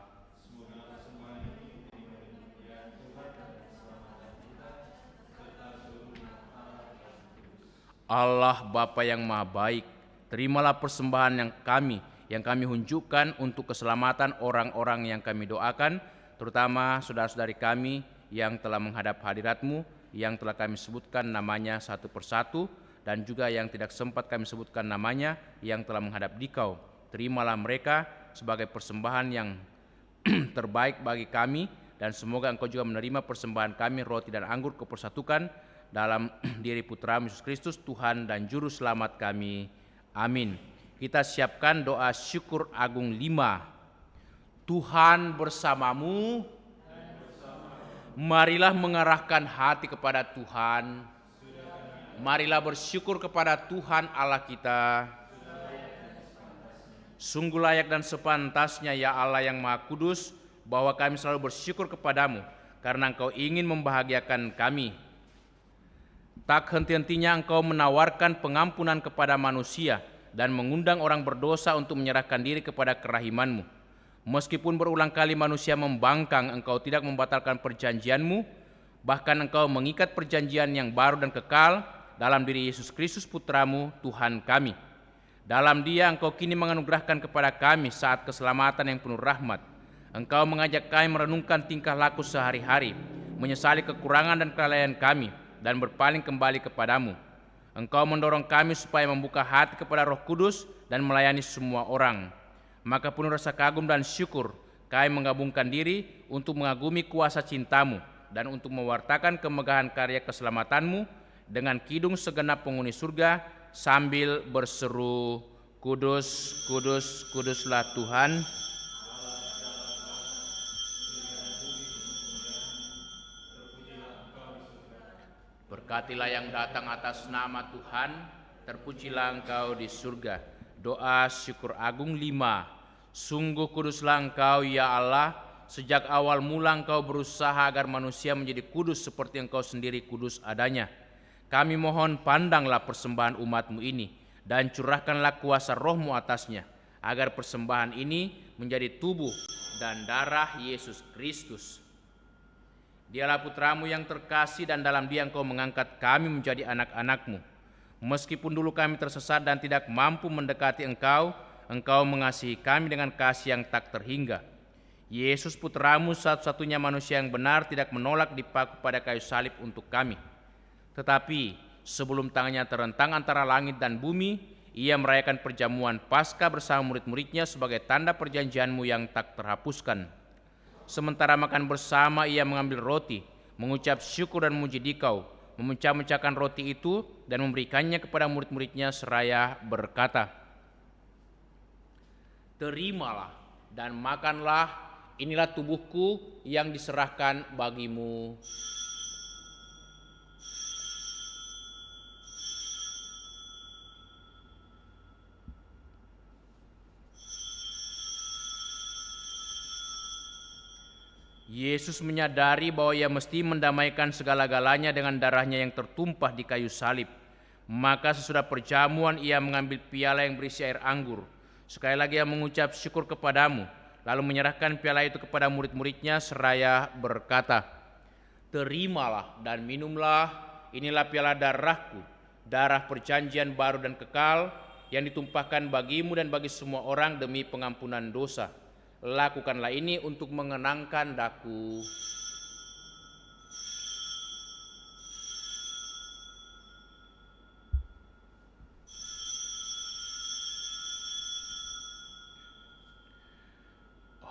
Allah Bapa yang Maha Baik, terimalah persembahan yang kami unjukkan untuk keselamatan orang-orang yang kami doakan, terutama saudara-saudari kami yang telah menghadap hadirat-Mu, yang telah kami sebutkan namanya satu persatu, dan juga yang tidak sempat kami sebutkan namanya, yang telah menghadap Dikau. Terimalah mereka sebagai persembahan yang terbaik bagi kami, dan semoga Engkau juga menerima persembahan kami, roti dan anggur kepersatukan, dalam diri Putra-Mu Yesus Kristus, Tuhan dan Juru Selamat kami. Amin. Kita siapkan doa syukur agung 5. Tuhan bersamamu. Marilah mengarahkan hati kepada Tuhan. Marilah bersyukur kepada Tuhan Allah kita. Sungguh layak dan sepantasnya ya Allah yang Maha Kudus, bahwa kami selalu bersyukur kepadamu, karena Engkau ingin membahagiakan kami. Tak henti-hentinya Engkau menawarkan pengampunan kepada manusia dan mengundang orang berdosa untuk menyerahkan diri kepada kerahiman-Mu. Meskipun berulang kali manusia membangkang, Engkau tidak membatalkan perjanjian-Mu, bahkan Engkau mengikat perjanjian yang baru dan kekal dalam diri Yesus Kristus Putra-Mu, Tuhan kami. Dalam Dia Engkau kini menganugerahkan kepada kami saat keselamatan yang penuh rahmat. Engkau mengajak kami merenungkan tingkah laku sehari-hari, menyesali kekurangan dan kelalaian kami, dan berpaling kembali kepadamu. Engkau mendorong kami supaya membuka hati kepada Roh Kudus dan melayani semua orang. Maka penuh rasa kagum dan syukur, kami menggabungkan diri untuk mengagumi kuasa cinta-Mu dan untuk mewartakan kemegahan karya keselamatan-Mu dengan kidung segenap penghuni surga sambil berseru, Kudus, kudus, kuduslah Tuhan. Berkatilah yang datang atas nama Tuhan, terpujilah Engkau di surga. Doa syukur agung 5. Sungguh kuduslah Engkau ya Allah, sejak awal mula Engkau berusaha agar manusia menjadi kudus seperti Engkau sendiri kudus adanya. Kami mohon pandanglah persembahan umat-Mu ini, dan curahkanlah kuasa Roh-Mu atasnya, agar persembahan ini menjadi tubuh dan darah Yesus Kristus. Dialah Putra-Mu yang terkasih, dan dalam Dia Engkau mengangkat kami menjadi anak-anak-Mu. Meskipun dulu kami tersesat dan tidak mampu mendekati Engkau, Engkau mengasihi kami dengan kasih yang tak terhingga. Yesus Putra-Mu satu-satunya manusia yang benar tidak menolak dipaku pada kayu salib untuk kami. Tetapi sebelum tangannya terentang antara langit dan bumi, Ia merayakan perjamuan Paskah bersama murid-muridnya sebagai tanda perjanjian-Mu yang tak terhapuskan. Sementara makan bersama, Ia mengambil roti, mengucap syukur dan memuji Dikau, memecah-mecahkan roti itu dan memberikannya kepada murid-muridnya seraya berkata, Terimalah dan makanlah, inilah tubuhku yang diserahkan bagimu. Yesus menyadari bahwa Ia mesti mendamaikan segala-galanya dengan darah-Nya yang tertumpah di kayu salib. Maka sesudah perjamuan Ia mengambil piala yang berisi air anggur. Sekali lagi Ia mengucap syukur kepadamu, lalu menyerahkan piala itu kepada murid-muridnya seraya berkata, Terimalah dan minumlah, inilah piala darahku, darah perjanjian baru dan kekal, yang ditumpahkan bagimu dan bagi semua orang demi pengampunan dosa. Lakukanlah ini untuk mengenangkan daku.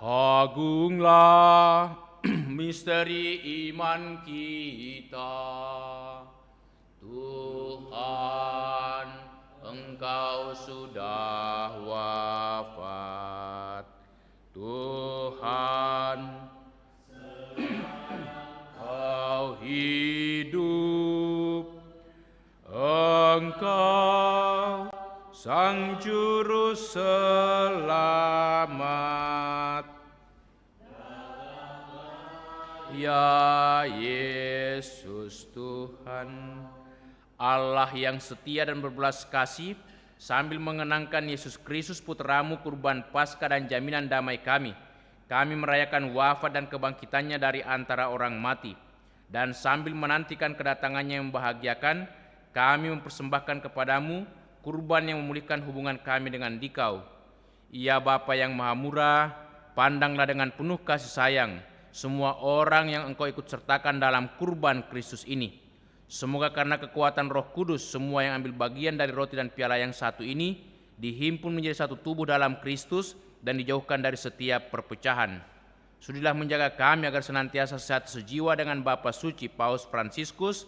Agunglah misteri iman kita. Tuhan, Engkau sudah wafat. Tuhan, Engkau hidup. Engkau Sang Juru Selamat. Ya Yesus Tuhan, Allah yang setia dan berbelas kasih, sambil mengenangkan Yesus Kristus Putra-Mu kurban Paskah dan jaminan damai kami merayakan wafat dan kebangkitannya dari antara orang mati, dan sambil menantikan kedatangannya yang membahagiakan, kami mempersembahkan kepadamu kurban yang memulihkan hubungan kami dengan Dikau. Ya Bapa yang Maha Murah, pandanglah dengan penuh kasih sayang semua orang yang Engkau ikut sertakan dalam kurban Kristus ini. Semoga karena kekuatan Roh Kudus, semua yang ambil bagian dari roti dan piala yang satu ini dihimpun menjadi satu tubuh dalam Kristus dan dijauhkan dari setiap perpecahan. Sudilah menjaga kami agar senantiasa sehat sejiwa dengan Bapa Suci Paus Fransiskus,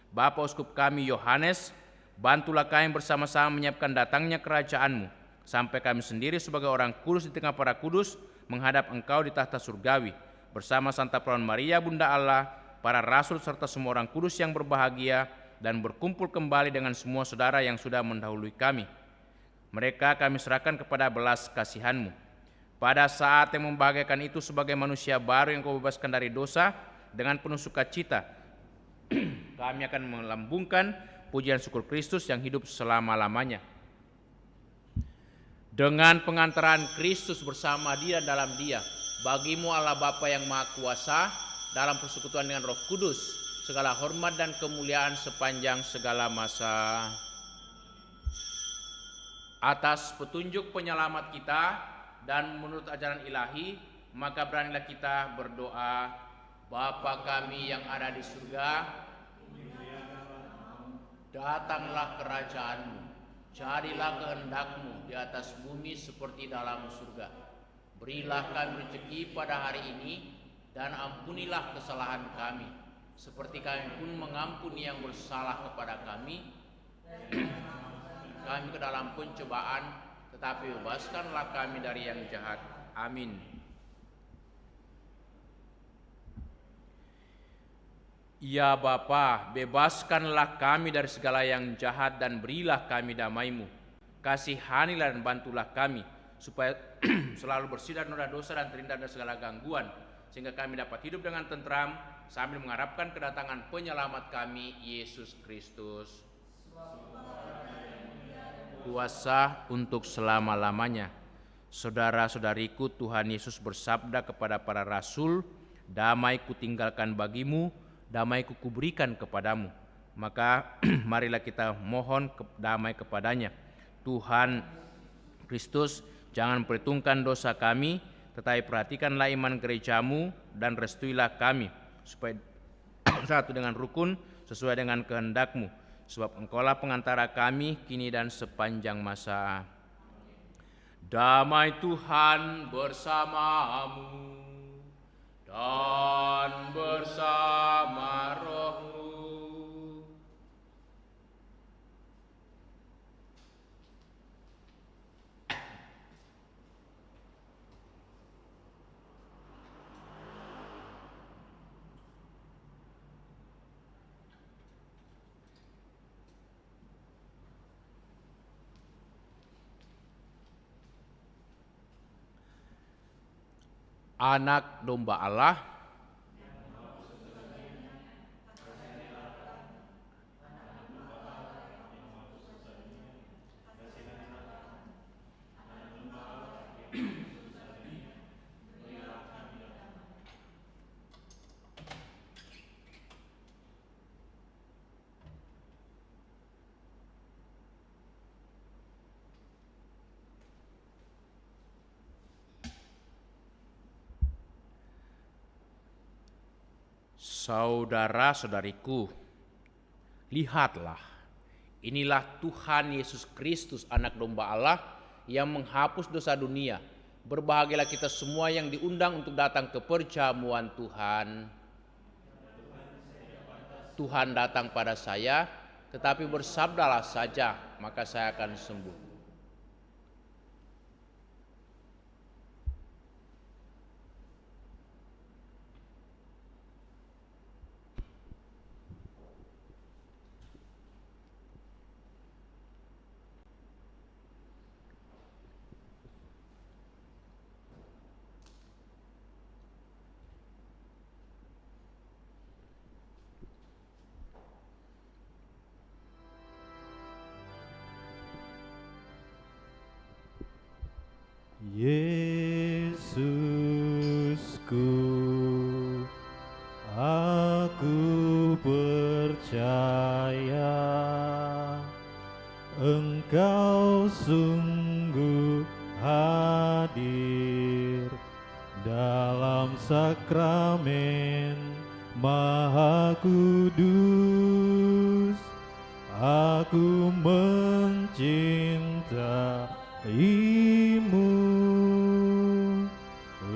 Bapa Uskup kami Yohanes. Bantulah kami bersama-sama menyiapkan datangnya kerajaan-Mu, sampai kami sendiri sebagai orang kudus di tengah para kudus menghadap Engkau di tahta surgawi, bersama Santa Perawan Maria Bunda Allah, para rasul serta semua orang kudus yang berbahagia, dan berkumpul kembali dengan semua saudara yang sudah mendahului kami. Mereka kami serahkan kepada belas kasihan-Mu. Pada saat yang membahagiakan itu sebagai manusia baru yang Kau bebaskan dari dosa, dengan penuh sukacita kami akan melambungkan pujian syukur Kristus yang hidup selama-lamanya. Dengan pengantaran Kristus bersama Dia dalam Dia, bagi-Mu Allah Bapa yang Maha Kuasa, dalam persekutuan dengan Roh Kudus, segala hormat dan kemuliaan sepanjang segala masa. Atas petunjuk penyelamat kita dan menurut ajaran ilahi, maka beranilah kita berdoa. Bapa kami yang ada di surga, datanglah kerajaan-Mu, jadilah kehendak-Mu di atas bumi seperti dalam surga. Berilah kami rezeki pada hari ini, dan ampunilah kesalahan kami, seperti kami pun mengampuni yang bersalah kepada kami. Kami ke dalam pencobaan, tetapi bebaskanlah kami dari yang jahat. Amin. Ya Bapa, bebaskanlah kami dari segala yang jahat dan berilah kami damai-Mu. Kasihanilah dan bantulah kami, supaya selalu bersih dari noda dosa dan terhindar dari segala gangguan, sehingga kami dapat hidup dengan tentram sambil mengharapkan kedatangan penyelamat kami, Yesus Kristus. Kuasa untuk selama-lamanya. Saudara-saudariku, Tuhan Yesus bersabda kepada para rasul, "Damai kutinggalkan bagimu, damai kuberikan kepadamu." Maka marilah kita mohon damai kepadanya. Tuhan Kristus, jangan perhitungkan dosa kami, tetapi perhatikanlah iman gereja-Mu dan restuilah kami, supaya satu dengan rukun sesuai dengan kehendak-Mu. Sebab Engkaulah pengantara kami kini dan sepanjang masa. Damai Tuhan bersamamu dan bersama rohmu. Anak domba Allah Saudara-saudariku, lihatlah, inilah Tuhan Yesus Kristus, anak domba Allah yang menghapus dosa dunia. Berbahagialah kita semua yang diundang untuk datang ke perjamuan Tuhan. Tuhan datang pada saya, tetapi bersabdalah saja, maka saya akan sembuh. percaya Engkau sungguh hadir dalam sakramen Maha Kudus. Aku mencintaimu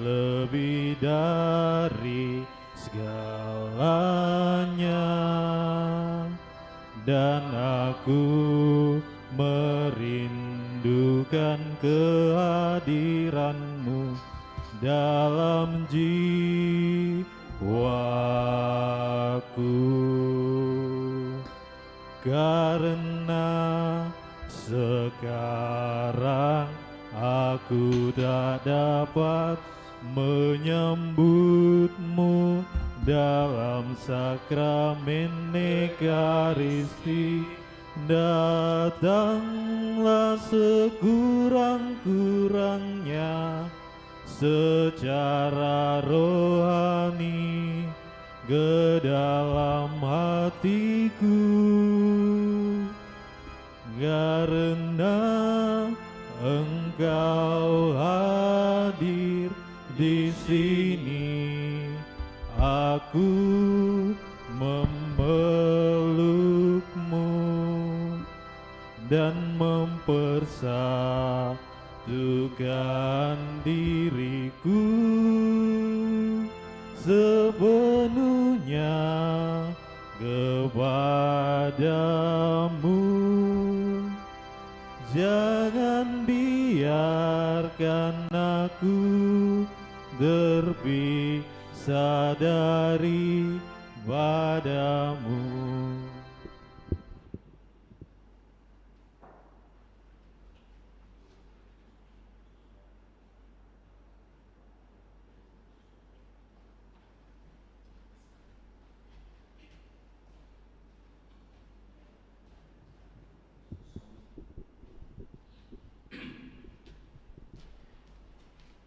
lebih dari segalanya, dan aku merindukan kehadiranmu dalam jiwaku. Karena sekarang aku tak dapat menyambutmu dalam sakramen Ekaristi, datanglah sekurang-kurangnya secara rohani ke dalam hatiku, karena Engkau hadir di sini. Aku memelukmu dan mempersatukan diriku sepenuhnya kepadamu. Jangan biarkan aku terpisah dari padamu.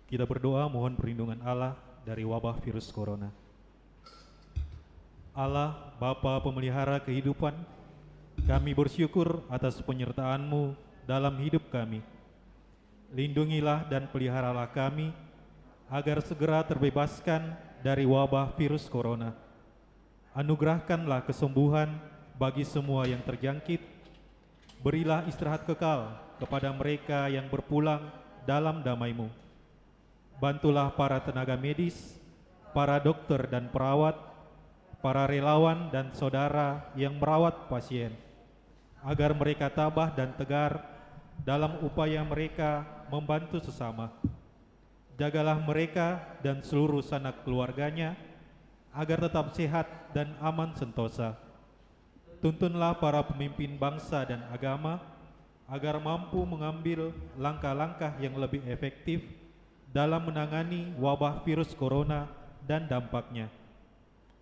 Kita berdoa mohon perlindungan Allah dari wabah virus corona. Allah, Bapa pemelihara kehidupan, kami bersyukur atas penyertaan-Mu dalam hidup kami. Lindungilah dan peliharalah kami agar segera terbebaskan dari wabah virus corona. Anugerahkanlah kesembuhan bagi semua yang terjangkit. Berilah istirahat kekal kepada mereka yang berpulang dalam damai-Mu. Bantulah para tenaga medis, para dokter dan perawat, para relawan dan saudara yang merawat pasien, agar mereka tabah dan tegar dalam upaya mereka membantu sesama. Jagalah mereka dan seluruh sanak keluarganya, agar tetap sehat dan aman sentosa. Tuntunlah para pemimpin bangsa dan agama, agar mampu mengambil langkah-langkah yang lebih efektif dalam menangani wabah virus corona dan dampaknya.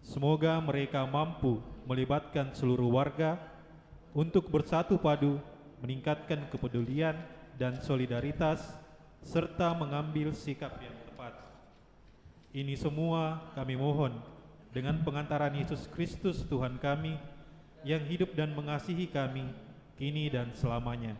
Semoga mereka mampu melibatkan seluruh warga untuk bersatu padu, meningkatkan kepedulian dan solidaritas, serta mengambil sikap yang tepat. Ini semua kami mohon dengan pengantaran Yesus Kristus Tuhan kami, yang hidup dan mengasihi kami, kini dan selamanya.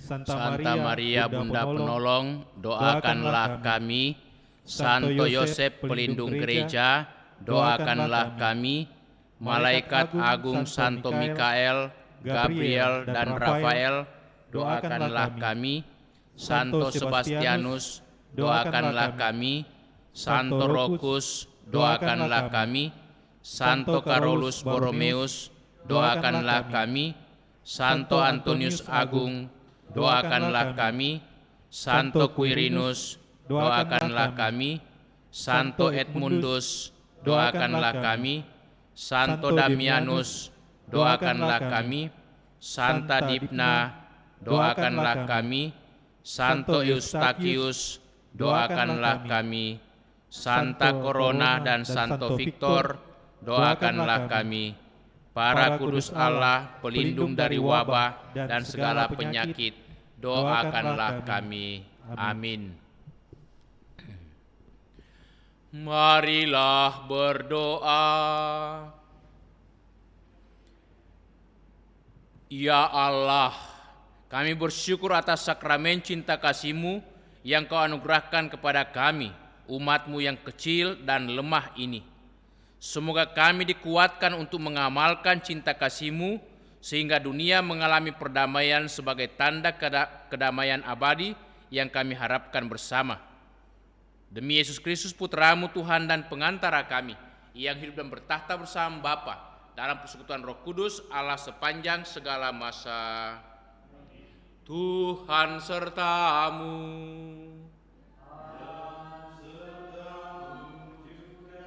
Santa Maria, Bunda Penolong, doakanlah kami. Santo Yosef, pelindung gereja, doakanlah kami. Malaikat agung Santo Mikael, Gabriel, dan Rafael, doakanlah kami. Santo Sebastianus, doakanlah kami. Santo Rokus, doakanlah kami. Santo Carolus Borromeus, doakanlah kami. Santo Antonius Agung, doakanlah kami. Santo Quirinus, doakanlah kami. Santo Edmundus, doakanlah kami. Santo Damianus, doakanlah kami. Santa Dipna, doakanlah kami. Santo Eustachius, doakanlah kami. Santa Corona dan Santo Victor, doakanlah kami. Para kudus Allah, pelindung dari wabah dan segala penyakit, doakanlah kami. Amin. Marilah berdoa. Ya Allah, kami bersyukur atas sakramen cinta kasih-Mu yang Kau anugerahkan kepada kami, umat-Mu yang kecil dan lemah ini. Semoga kami dikuatkan untuk mengamalkan cinta kasih-Mu, sehingga dunia mengalami perdamaian sebagai tanda kedamaian abadi yang kami harapkan bersama. Demi Yesus Kristus, Putra-Mu Tuhan dan pengantara kami, yang hidup dan bertahta bersama Bapa dalam persekutuan Roh Kudus, Allah sepanjang segala masa. Tuhan serta-Mu.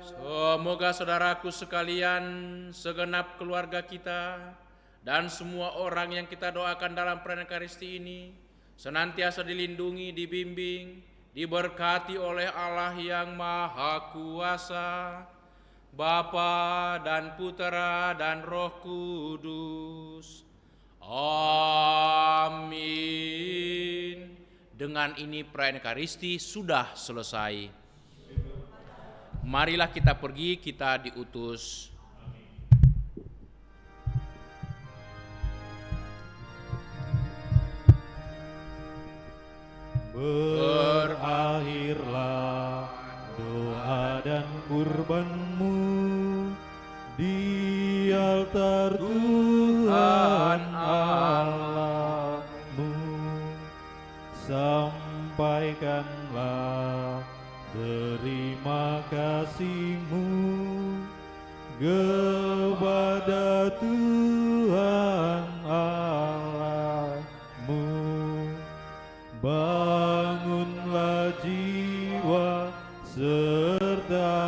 Semoga saudaraku sekalian, segenap keluarga kita, dan semua orang yang kita doakan dalam perayaan Ekaristi ini senantiasa dilindungi, dibimbing, diberkati oleh Allah yang Maha Kuasa, Bapa dan Putera dan Roh Kudus. Amin. Dengan ini perayaan Ekaristi sudah selesai. Marilah kita pergi, kita diutus. Berakhirlah doa dan kurbanmu di altar Tuhan Allahmu. Sampaikanlah terima kasih-Mu kepada Tuhan Allahmu. Bangunlah jiwa serta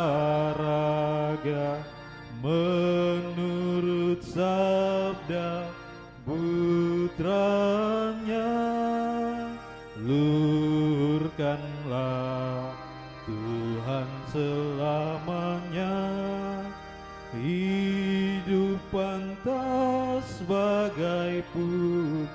raga menurut sabda putranya. Luhurkanlah Tuhan selamanya, hidup pantas sebagai putranya.